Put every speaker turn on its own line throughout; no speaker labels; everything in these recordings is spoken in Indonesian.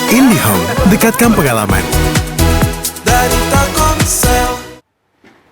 IndiHome, dekatkan pengalaman.
Dari Telkomsel.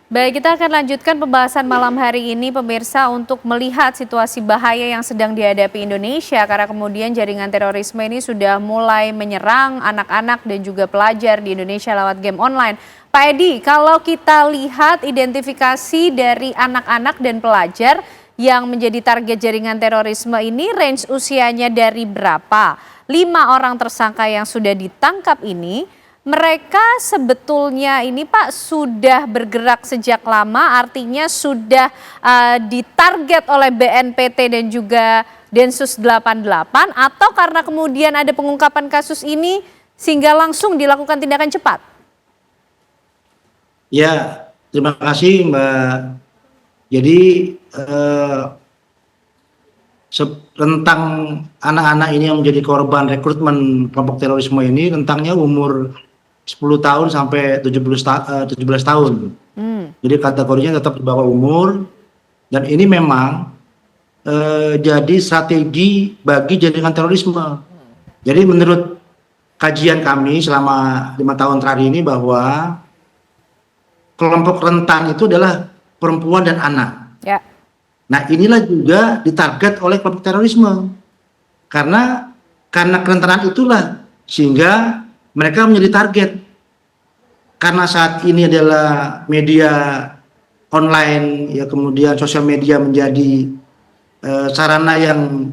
Baik, kita akan lanjutkan pembahasan malam hari ini pemirsa untuk melihat situasi bahaya yang sedang dihadapi Indonesia karena kemudian jaringan terorisme ini sudah mulai menyerang anak-anak dan juga pelajar di Indonesia lewat game online. Pak Edi, kalau kita lihat identifikasi dari anak-anak dan pelajar yang menjadi target jaringan terorisme ini range usianya dari berapa? 5 orang tersangka yang sudah ditangkap ini, mereka sebetulnya ini Pak sudah bergerak sejak lama, artinya sudah ditarget oleh BNPT dan juga Densus 88 atau karena kemudian ada pengungkapan kasus ini sehingga langsung dilakukan tindakan cepat?
Ya, terima kasih Mbak. Jadi tentang anak-anak ini yang menjadi korban rekrutmen kelompok terorisme ini rentangnya umur 10 tahun sampai 17 tahun. Jadi kategorinya tetap di bawah umur dan ini memang jadi strategi bagi jaringan terorisme. Jadi menurut kajian kami selama 5 tahun terakhir ini bahwa kelompok rentan itu adalah perempuan dan anak.
Ya.
Nah inilah juga ditarget oleh kelompok terorisme karena kerentanan itulah sehingga mereka menjadi target karena saat ini adalah media online ya kemudian sosial media menjadi sarana yang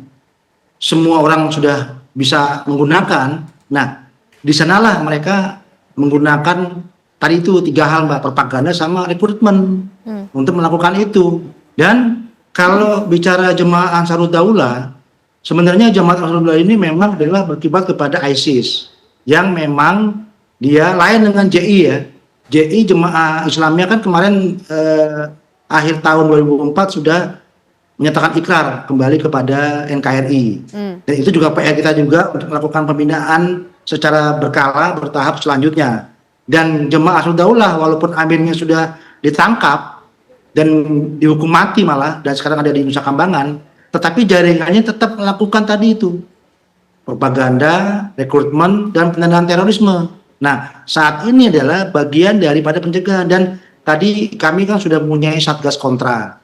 semua orang sudah bisa menggunakan. Nah di sanalah mereka menggunakan tadi itu 3 hal Mbak, propaganda sama rekrutmen untuk melakukan itu. Dan kalau bicara Jemaah Ansarud Daulah, sebenarnya Jemaah Ansarud Daulah ini memang adalah berkiblat kepada ISIS yang memang dia lain dengan JI ya. JI Jemaah Islamiyah kan kemarin akhir tahun 2004 sudah menyatakan ikrar kembali kepada NKRI. Dan itu juga PR kita juga untuk melakukan pembinaan secara berkala, bertahap selanjutnya. Dan Jemaah Ansarud Daulah walaupun amirnya sudah ditangkap dan dihukum mati malah dan sekarang ada di Nusa Kambangan, tetapi jaringannya tetap melakukan tadi itu propaganda, rekrutmen dan pendanaan terorisme. Nah saat ini adalah bagian daripada pencegahan dan tadi kami kan sudah mempunyai Satgas Kontra.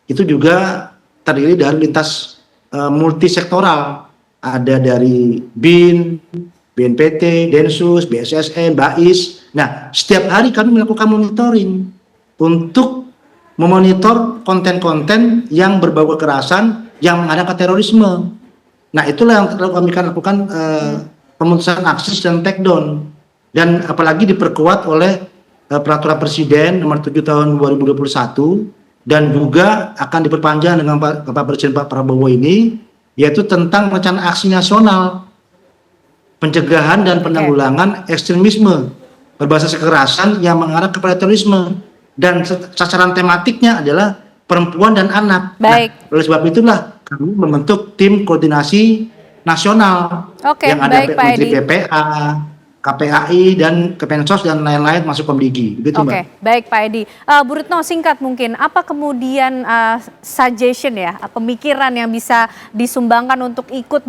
Itu juga terdiri dari lintas multisektoral, ada dari BIN, BNPT, Densus, BSSN, BAIS. Nah setiap hari kami melakukan monitoring untuk memonitor konten-konten yang berbau kekerasan yang mengadakan terorisme. Nah itulah yang kami akan lakukan pemutusan akses dan takedown. Dan apalagi diperkuat oleh peraturan Presiden nomor 7 tahun 2021 dan juga akan diperpanjang dengan Bapak Presiden Pak Prabowo ini, yaitu tentang rencana aksi nasional pencegahan dan penanggulangan ekstremisme berbasis kekerasan yang mengarah kepada terorisme. Dan sasaran tematiknya adalah perempuan dan anak.
Baik.
Nah, oleh sebab itulah kami membentuk tim koordinasi nasional yang ada Menteri PPA, KPAI dan Kemensos dan lain-lain masuk Komdigi. Begitu, Mbak. Baik
Pak Edi. Bu Retno singkat mungkin, apa kemudian suggestion ya, pemikiran yang bisa disumbangkan untuk ikut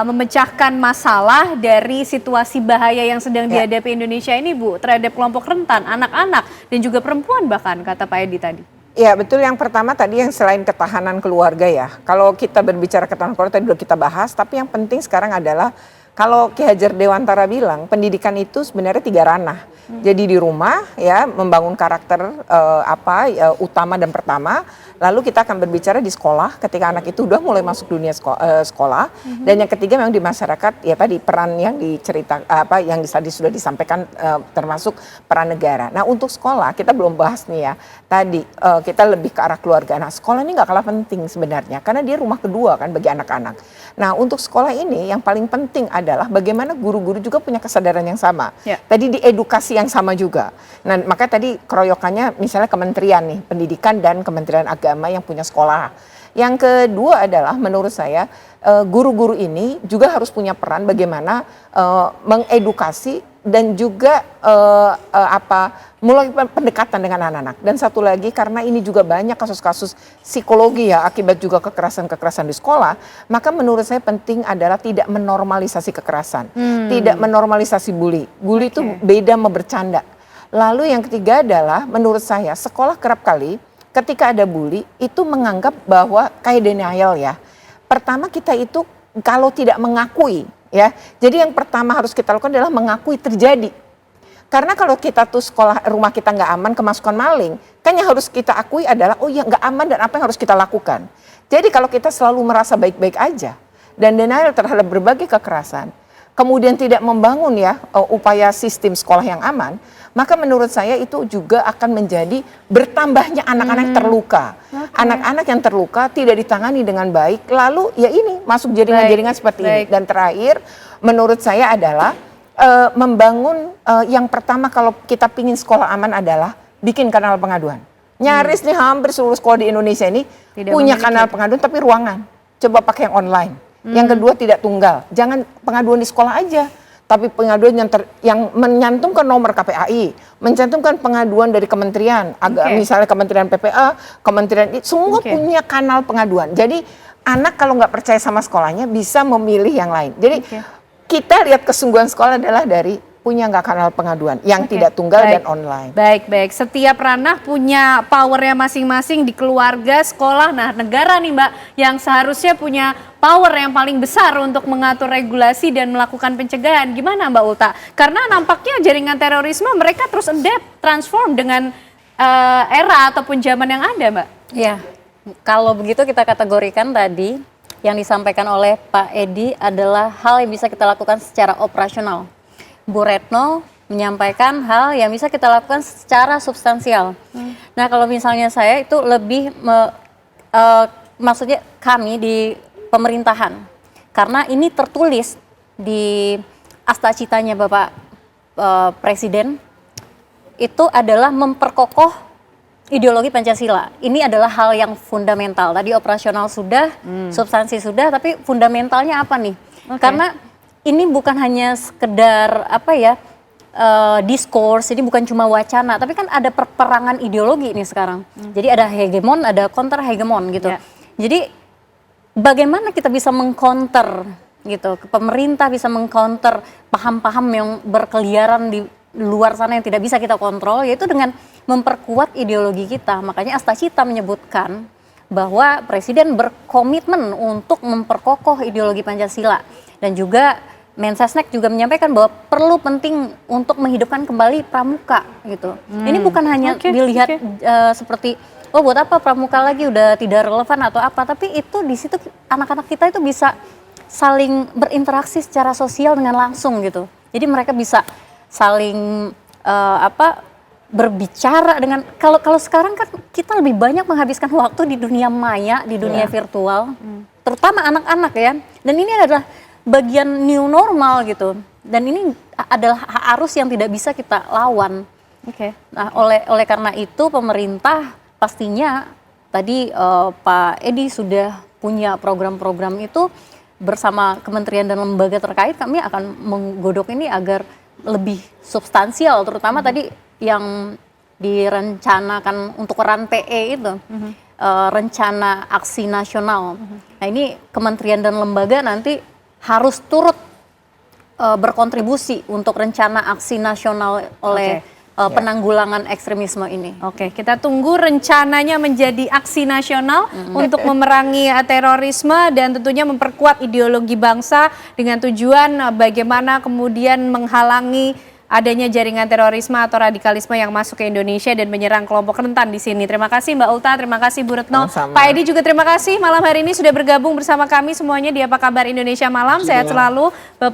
memecahkan masalah dari situasi bahaya yang sedang dihadapi Indonesia ini Bu, terhadap kelompok rentan, anak-anak dan juga perempuan bahkan kata Pak Edi tadi.
Ya betul, yang pertama tadi yang selain ketahanan keluarga ya, kalau kita berbicara ketahanan keluarga tadi sudah kita bahas, tapi yang penting sekarang adalah kalau Ki Hajar Dewantara bilang pendidikan itu sebenarnya 3 ranah. Jadi di rumah ya membangun karakter utama dan pertama. Lalu kita akan berbicara di sekolah ketika anak itu udah mulai masuk dunia sekolah. Dan yang ketiga memang di masyarakat ya tadi peran yang yang tadi sudah disampaikan termasuk peran negara. Nah untuk sekolah kita belum bahas nih ya. Tadi kita lebih ke arah keluarga. Nah sekolah ini nggak kalah penting sebenarnya karena dia rumah kedua kan bagi anak-anak. Nah untuk sekolah ini yang paling penting adalah bagaimana guru-guru juga punya kesadaran yang sama. Tadi di edukasi yang sama juga. Nah makanya tadi keroyokannya misalnya kementerian nih pendidikan dan Kementerian Agama yang punya sekolah. Yang kedua adalah menurut saya guru-guru ini juga harus punya peran bagaimana mengedukasi dan juga mulai pendekatan dengan anak-anak. Dan satu lagi, karena ini juga banyak kasus-kasus psikologi ya akibat juga kekerasan-kekerasan di sekolah, maka menurut saya penting adalah tidak menormalisasi kekerasan, tidak menormalisasi bully. Bully itu beda sama bercanda. Lalu yang ketiga adalah menurut saya sekolah kerap kali ketika ada bully itu menganggap bahwa kayak denial ya. Pertama kita itu kalau tidak mengakui ya, jadi yang pertama harus kita lakukan adalah mengakui terjadi. Karena kalau kita tuh sekolah rumah kita nggak aman kemasukan maling, kan yang harus kita akui adalah oh ya nggak aman dan apa yang harus kita lakukan. Jadi kalau kita selalu merasa baik-baik aja dan denial terhadap berbagai kekerasan, kemudian tidak membangun ya upaya sistem sekolah yang aman, maka menurut saya itu juga akan menjadi bertambahnya anak-anak terluka. Anak-anak yang terluka tidak ditangani dengan baik, lalu ya ini masuk jaringan-jaringan seperti ini. Dan terakhir menurut saya adalah membangun yang pertama kalau kita pingin sekolah aman adalah bikin kanal pengaduan. Nyaris nih hampir seluruh sekolah di Indonesia ini
Tidak
punya
memiliki.
kanal pengaduan tapi ruangan. Coba pakai yang online. Yang kedua tidak tunggal. Jangan pengaduan di sekolah aja, tapi pengaduan yang menyantumkan nomor KPAI, mencantumkan pengaduan dari kementerian, misalnya Kementerian PPA, Kementerian semua punya kanal pengaduan. Jadi anak kalau nggak percaya sama sekolahnya bisa memilih yang lain. Jadi kita lihat kesungguhan sekolah adalah dari punya nggak kanal pengaduan yang tidak tunggal dan online.
Baik. Setiap ranah punya powernya masing-masing di keluarga, sekolah. Nah, negara nih Mbak yang seharusnya punya power yang paling besar untuk mengatur regulasi dan melakukan pencegahan. Gimana Mbak Ulta? Karena nampaknya jaringan terorisme mereka terus adapt, transform dengan era ataupun zaman yang ada Mbak.
Ya, kalau begitu kita kategorikan tadi yang disampaikan oleh Pak Edi adalah hal yang bisa kita lakukan secara operasional. Bu Retno menyampaikan hal yang bisa kita lakukan secara substansial. Nah kalau misalnya saya itu lebih, maksudnya kami di pemerintahan, karena ini tertulis di asta citanya Bapak Presiden, itu adalah memperkokoh ideologi Pancasila. Ini adalah hal yang fundamental. Tadi operasional sudah, substansi sudah, tapi fundamentalnya apa nih? Karena ini bukan hanya sekedar diskurs, ini bukan cuma wacana, tapi kan ada perperangan ideologi ini sekarang. Jadi ada hegemon, ada counter hegemon gitu. Jadi bagaimana kita bisa mengcounter gitu? Pemerintah bisa mengcounter paham-paham yang berkeliaran di luar sana yang tidak bisa kita kontrol, yaitu dengan memperkuat ideologi kita. Makanya Asta Cita menyebutkan bahwa Presiden berkomitmen untuk memperkokoh ideologi Pancasila. Dan juga Mensesnek juga menyampaikan bahwa perlu penting untuk menghidupkan kembali pramuka gitu. Ini bukan hanya dilihat seperti oh buat apa pramuka lagi udah tidak relevan atau apa, tapi itu di situ anak-anak kita itu bisa saling berinteraksi secara sosial dengan langsung gitu. Jadi mereka bisa saling berbicara dengan kalau sekarang kan kita lebih banyak menghabiskan waktu di dunia maya, di dunia virtual, terutama anak-anak ya. Dan ini adalah bagian new normal gitu. Dan ini adalah arus yang tidak bisa kita lawan. Nah, oleh karena itu pemerintah pastinya tadi Pak Edi sudah punya program-program itu bersama kementerian dan lembaga terkait. Kami akan menggodok ini agar lebih substansial, terutama tadi yang direncanakan untuk RAN-PE itu, rencana aksi nasional. Nah ini kementerian dan lembaga nanti harus turut berkontribusi untuk rencana aksi nasional oleh penanggulangan ekstremisme ini.
Kita tunggu rencananya menjadi aksi nasional untuk memerangi terorisme dan tentunya memperkuat ideologi bangsa dengan tujuan bagaimana kemudian menghalangi adanya jaringan terorisme atau radikalisme yang masuk ke Indonesia dan menyerang kelompok rentan di sini. Terima kasih Mbak Ulta, terima kasih Bu Retno. Pak Edi juga terima kasih malam hari ini sudah bergabung bersama kami semuanya di Apa Kabar Indonesia Malam. Sehat selalu.